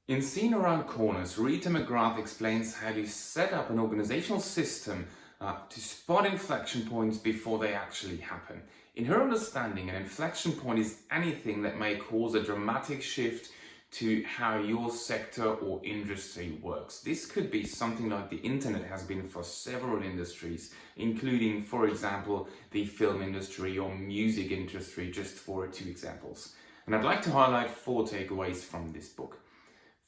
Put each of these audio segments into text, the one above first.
In Seen Around Corners, Rita McGrath explains how to set up an organizational system to spot inflection points before they actually happen. In her understanding, an inflection point is anything that may cause a dramatic shift to how your sector or industry works. This could be something like the internet has been for several industries, including, for example, the film industry or music industry, just for two examples. And I'd like to highlight 4 takeaways from this book.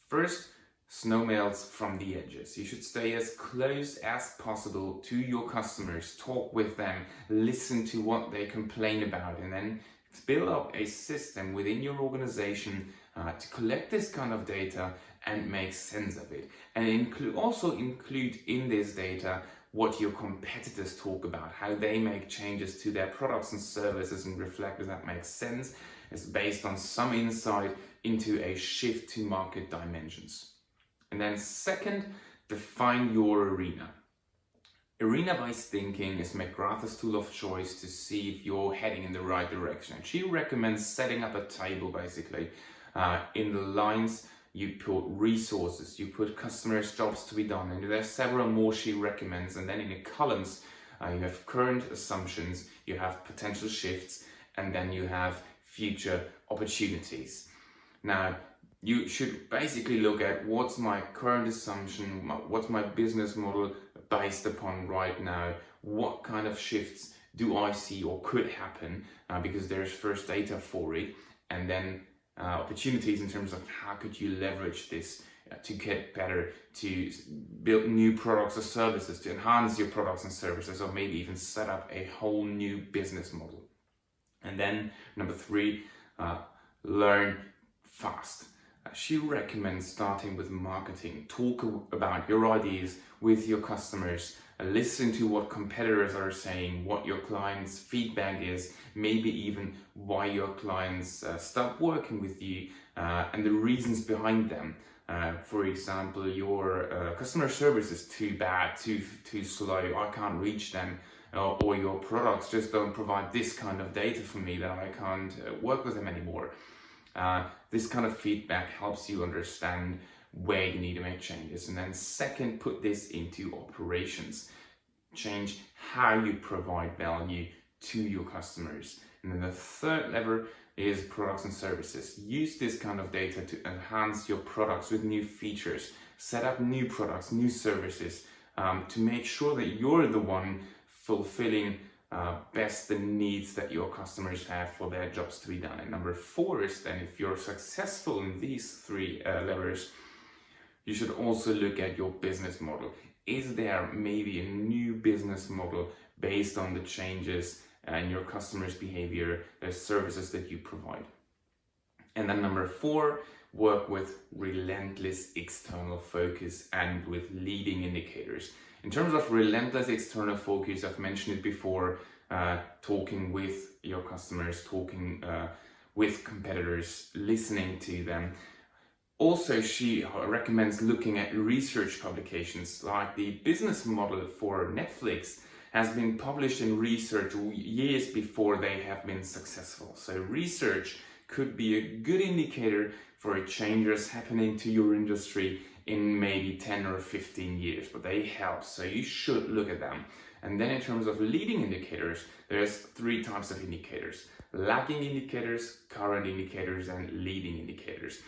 First, snow melts from the edges. You should stay as close as possible to your customers, talk with them, listen to what they complain about, and then build up a system within your organization to collect this kind of data and make sense of it. And also include in this data what your competitors talk about, how they make changes to their products and services, and reflect if that makes sense. It's based on some insight into a shift to market dimensions. And then second, define your arena. Arena-based thinking is McGrath's tool of choice to see if you're heading in the right direction. And she recommends setting up a table basically. In the lines, you put resources, you put customers' jobs to be done, and there's several more she recommends. And then in the columns, you have current assumptions, you have potential shifts, and then you have future opportunities. Now, you should basically look at what's my current assumption, what's my business model based upon right now, what kind of shifts do I see or could happen, because there's first data for it, and then opportunities in terms of how could you leverage this to get better, to build new products or services, to enhance your products and services, or maybe even set up a whole new business model. And then number 3, learn fast. She recommends starting with marketing. Talk about your ideas with your customers. Listen to what competitors are saying, what your clients' feedback is, maybe even why your clients stop working with you, and the reasons behind them. For example, your customer service is too bad, too slow, I can't reach them. Or your products just don't provide this kind of data for me that I can't work with them anymore. This kind of feedback helps you understand where you need to make changes. And then second, put this into operations. Change how you provide value to your customers. And then the third lever is products and services. Use this kind of data to enhance your products with new features. Set up new products, new services, to make sure that you're the one fulfilling best the needs that your customers have for their jobs to be done. And number 4 is then, if you're successful in these 3 levers, you should also look at your business model. Is there maybe a new business model based on the changes in your customers' behavior, the services that you provide? And then number 4, work with relentless external focus and with leading indicators. In terms of relentless external focus, I've mentioned it before, talking with your customers, talking with competitors, listening to them. Also, she recommends looking at research publications, like the business model for Netflix has been published in research years before they have been successful. So research could be a good indicator for changes happening to your industry in maybe 10 or 15 years, but they help, so you should look at them. And then in terms of leading indicators, there's 3 types of indicators: lagging indicators, current indicators, and leading indicators.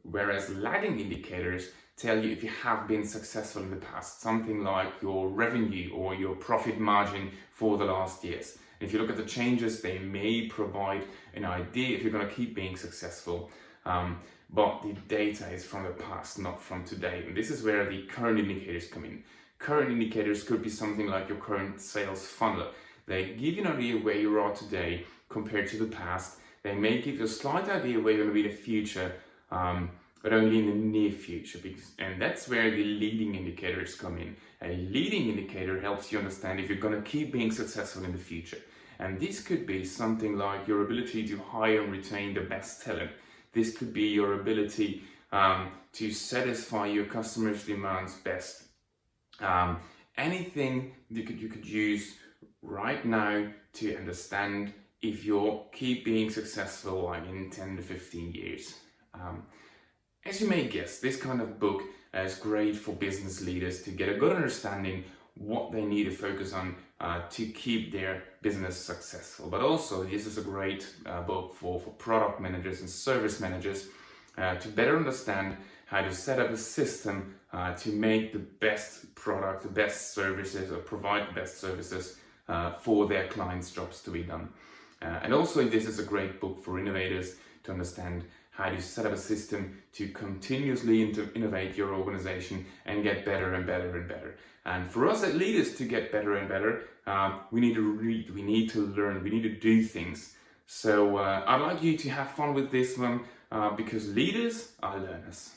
Whereas lagging indicators tell you if you have been successful in the past, something like your revenue or your profit margin for the last years. If you look at the changes, they may provide an idea if you're going to keep being successful. But the data is from the past, not from today. And this is where the current indicators come in. Current indicators could be something like your current sales funnel. They give you an idea where you are today compared to the past. They may give you a slight idea where you're going to be in the future, but only in the near future. And that's where the leading indicators come in. A leading indicator helps you understand if you're going to keep being successful in the future. And this could be something like your ability to hire and retain the best talent. This could be your ability to satisfy your customers' demands best. Anything you could use right now to understand if you'll keep being successful like in 10 to 15 years. As you may guess, this kind of book is great for business leaders to get a good understanding what they need to focus on to keep their business successful. But also, this is a great book for product managers and service managers to better understand how to set up a system to make the best product, the best services, or provide the best services for their clients' jobs to be done. And also, this is a great book for innovators to understand how to set up a system to continuously innovate your organization and get better and better and better. And for us as leaders to get better and better, we need to read, we need to learn, we need to do things. So I'd like you to have fun with this one because leaders are learners.